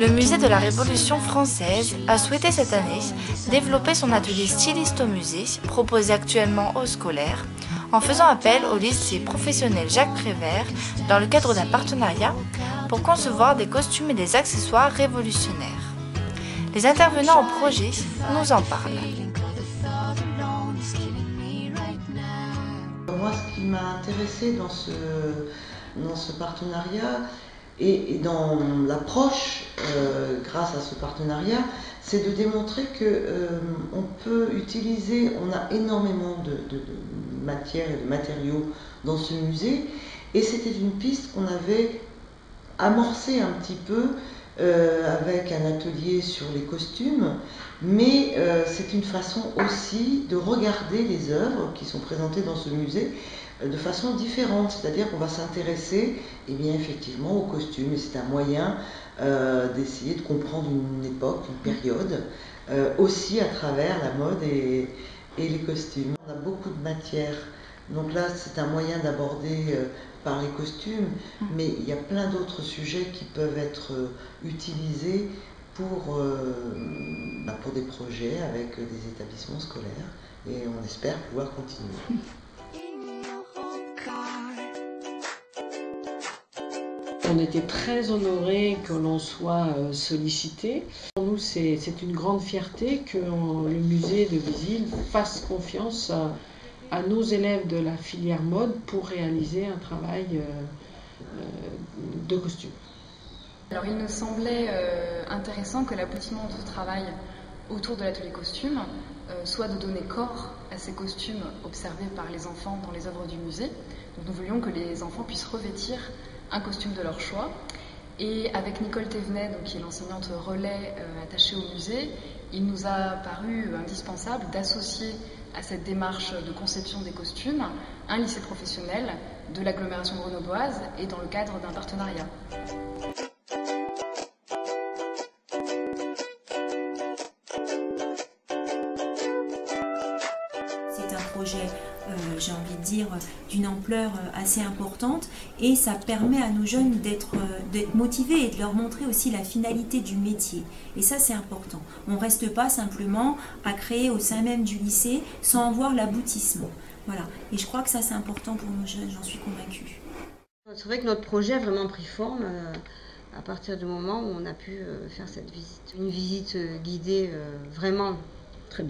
Le musée de la Révolution française a souhaité cette année développer son atelier styliste au musée, proposé actuellement aux scolaires, en faisant appel au lycée professionnel Jacques Prévert dans le cadre d'un partenariat pour concevoir des costumes et des accessoires révolutionnaires. Les intervenants au projet nous en parlent. Moi, ce qui m'a intéressé dans ce partenariat et dans l'approche grâce à ce partenariat, c'est de démontrer qu'on peut utiliser, on a énormément de matières et de matériaux dans ce musée, et c'était une piste qu'on avait amorcée un petit peu avec un atelier sur les costumes, mais c'est une façon aussi de regarder les œuvres qui sont présentées dans ce musée de façon différente, c'est-à-dire qu'on va s'intéresser effectivement aux costumes, et c'est un moyen d'essayer de comprendre une époque, une période, aussi à travers la mode et les costumes. On a beaucoup de matières, donc là c'est un moyen d'aborder par les costumes, mais il y a plein d'autres sujets qui peuvent être utilisés pour des projets avec des établissements scolaires, et on espère pouvoir continuer. On était très honorés que l'on soit sollicité. Pour nous, c'est une grande fierté que le musée de Vézines fasse confiance à nos élèves de la filière mode pour réaliser un travail de costume. Alors il nous semblait intéressant que l'aboutissement de ce travail autour de l'atelier costume soit de donner corps à ces costumes observés par les enfants dans les œuvres du musée. Donc, nous voulions que les enfants puissent revêtir un costume de leur choix. Et avec Nicole Thévenet, qui est l'enseignante relais attachée au musée, il nous a paru indispensable d'associer à cette démarche de conception des costumes un lycée professionnel de l'agglomération grenobloise et dans le cadre d'un partenariat. C'est un projet, j'ai envie de dire, d'une ampleur assez importante, et ça permet à nos jeunes d'être motivés et de leur montrer aussi la finalité du métier. Et ça, c'est important. On ne reste pas simplement à créer au sein même du lycée sans en voir l'aboutissement. Voilà. Et je crois que ça, c'est important pour nos jeunes, j'en suis convaincue. C'est vrai que notre projet a vraiment pris forme à partir du moment où on a pu faire cette visite. Une visite guidée vraiment très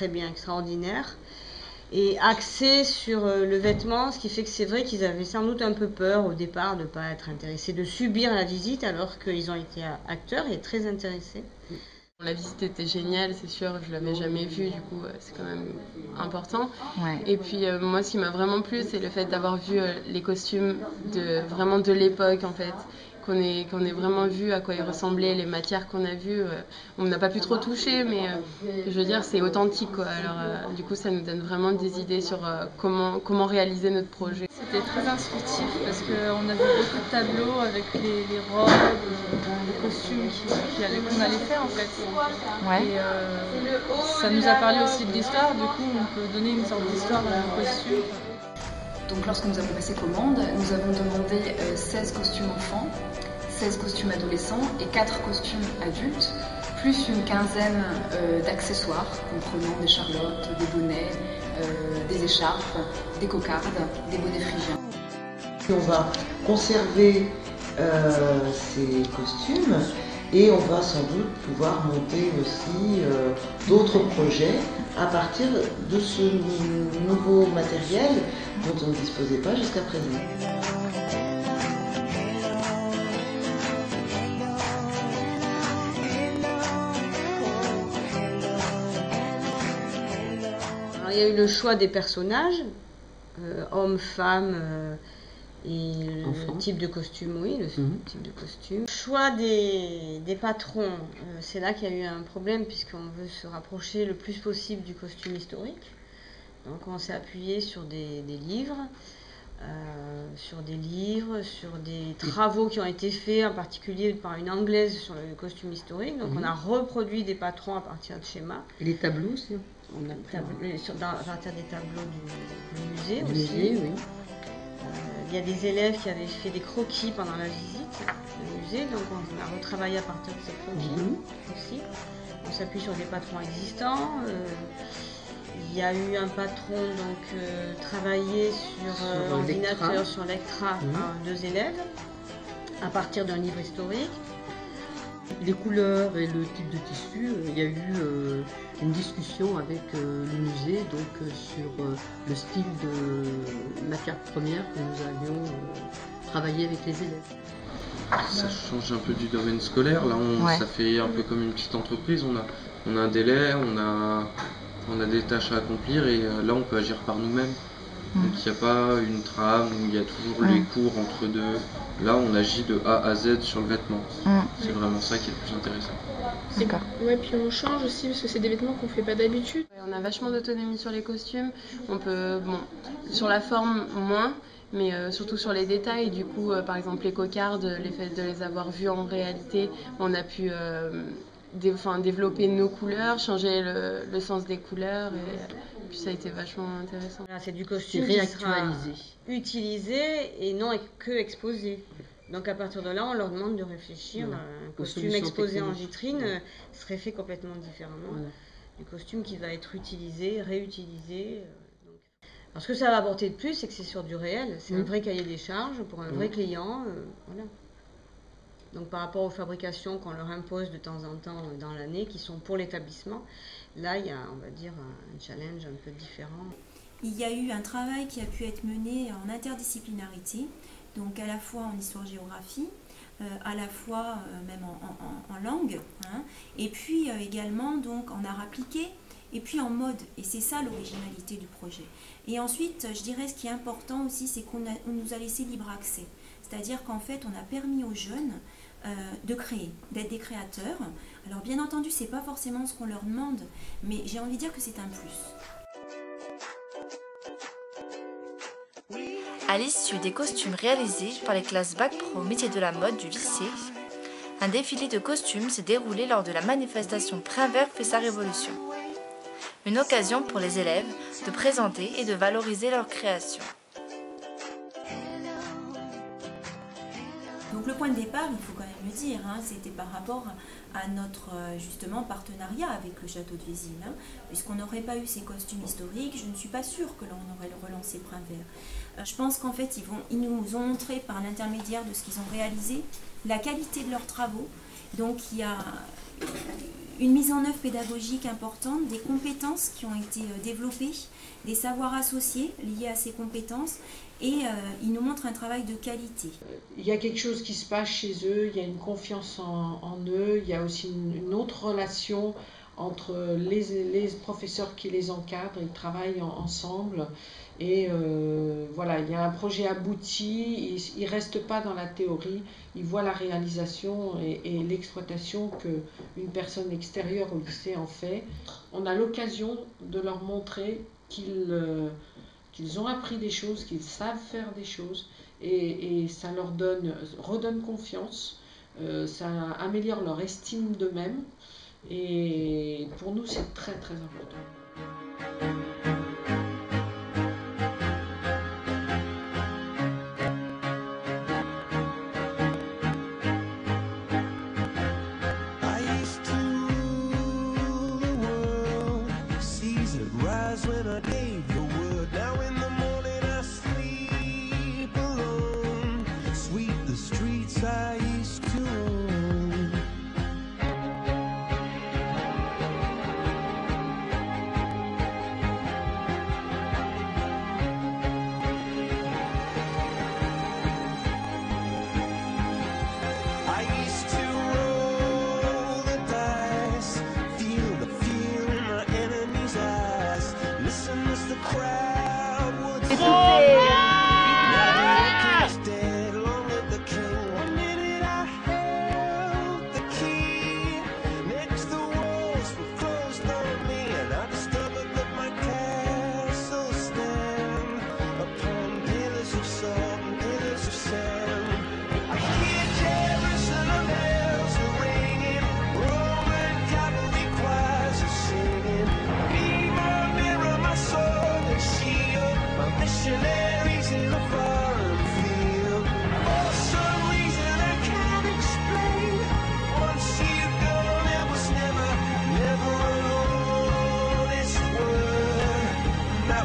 bien, extraordinaire, et axée sur le vêtement, ce qui fait que c'est vrai qu'ils avaient sans doute un peu peur au départ de ne pas être intéressés, de subir la visite, alors qu'ils ont été acteurs et très intéressés. La visite était géniale, c'est sûr, je ne l'avais jamais vue, du coup c'est quand même important. Ouais. Et puis moi, ce qui m'a vraiment plu, c'est le fait d'avoir vu les costumes vraiment de l'époque, en fait. Qu'on ait vraiment vu à quoi ils ressemblaient, les matières qu'on a vues. On n'a pas pu trop toucher, mais je veux dire, c'est authentique, quoi. Alors du coup, ça nous donne vraiment des idées sur comment réaliser notre projet. C'était très instructif parce qu'on a vu beaucoup de tableaux avec les robes, les costumes qu'on allait faire, en fait. Ouais. Et ça nous a parlé aussi de l'histoire, du coup on peut donner une sorte d'histoire à nos costumes. Donc lorsque nous avons passé commande, nous avons demandé 16 costumes enfants, 16 costumes adolescents et 4 costumes adultes, plus une quinzaine d'accessoires comprenant des charlottes, des bonnets, des écharpes, des cocardes, des bonnets phrygiens. On va conserver ces costumes, et on va sans doute pouvoir monter aussi d'autres projets à partir de ce nouveau matériel dont on ne disposait pas jusqu'à présent. Alors, il y a eu le choix des personnages, hommes, femmes, et le type de costume, oui, type de costume. Le choix des patrons, c'est là qu'il y a eu un problème, puisqu'on veut se rapprocher le plus possible du costume historique. Donc on s'est appuyé sur des livres, sur des travaux qui ont été faits, en particulier par une Anglaise sur le costume historique. Donc on a reproduit des patrons à partir de schémas. Et les tableaux aussi, à partir des tableaux du musée aussi. Oui. Il y a des élèves qui avaient fait des croquis pendant la visite du musée, donc on a retravaillé à partir de ces croquis aussi. On s'appuie sur des patrons existants. Il y a eu un patron travaillé sur l'ordinateur, sur Lectra, par 2 élèves, à partir d'un livre historique. Les couleurs et le type de tissu, il y a eu une discussion avec le musée sur le style de matière première que nous allions travailler avec les élèves. Ça change un peu du domaine scolaire. Là, ça fait un peu comme une petite entreprise. On a un délai, on a des tâches à accomplir et là, on peut agir par nous-mêmes. Donc, il n'y a pas une trame où il y a toujours les cours entre deux. Là, on agit de A à Z sur le vêtement. C'est vraiment ça qui est le plus intéressant. D'accord. Ouais, puis on change aussi parce que c'est des vêtements qu'on ne fait pas d'habitude. On a vachement d'autonomie sur les costumes. On peut, sur la forme, moins. Mais surtout sur les détails, du coup, par exemple les cocardes, le fait de les avoir vus en réalité, on a pu développer nos couleurs, changer le sens des couleurs, et puis ça a été vachement intéressant. Voilà, c'est du costume qui sera utilisé et non que exposé. Donc à partir de là, on leur demande de réfléchir. Un costume exposé en vitrine serait fait complètement différemment du costume qui va être utilisé, réutilisé. Alors, ce que ça va apporter de plus, c'est que c'est sur du réel. C'est un vrai cahier des charges pour un vrai client. Voilà. Donc, par rapport aux fabrications qu'on leur impose de temps en temps dans l'année, qui sont pour l'établissement, là, il y a, on va dire, un challenge un peu différent. Il y a eu un travail qui a pu être mené en interdisciplinarité, donc à la fois en histoire-géographie, à la fois même en langue, et puis également donc en art appliqué, et puis en mode, et c'est ça l'originalité du projet. Et ensuite, je dirais ce qui est important aussi, c'est qu'on nous a laissé libre accès. C'est-à-dire qu'en fait, on a permis aux jeunes de créer, d'être des créateurs. Alors bien entendu, c'est pas forcément ce qu'on leur demande, mais j'ai envie de dire que c'est un plus. À l'issue des costumes réalisés par les classes Bac Pro métiers de la mode du lycée, un défilé de costumes s'est déroulé lors de la manifestation Printemps fait sa révolution. Une occasion pour les élèves de présenter et de valoriser leur création. Donc le point de départ, il faut quand même le dire, c'était par rapport à notre justement partenariat avec le château de Vézille. Puisqu'on n'aurait pas eu ces costumes historiques, je ne suis pas sûre que l'on aurait relancé Printemps. Je pense qu'en fait, ils nous ont montré par l'intermédiaire de ce qu'ils ont réalisé la qualité de leurs travaux. Donc il y a une mise en œuvre pédagogique importante, des compétences qui ont été développées, des savoirs associés liés à ces compétences, et ils nous montrent un travail de qualité. Il y a quelque chose qui se passe chez eux, il y a une confiance en eux, il y a aussi une autre relation entre les professeurs qui les encadrent, ils travaillent ensemble. Et voilà, il y a un projet abouti, ils ne restent pas dans la théorie, ils voient la réalisation et l'exploitation qu'une personne extérieure au lycée en fait. On a l'occasion de leur montrer qu'ils ont appris des choses, qu'ils savent faire des choses, et ça leur redonne confiance, ça améliore leur estime d'eux-mêmes, et pour nous c'est très très important. Mission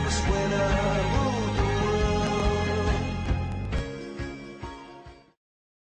promised winner.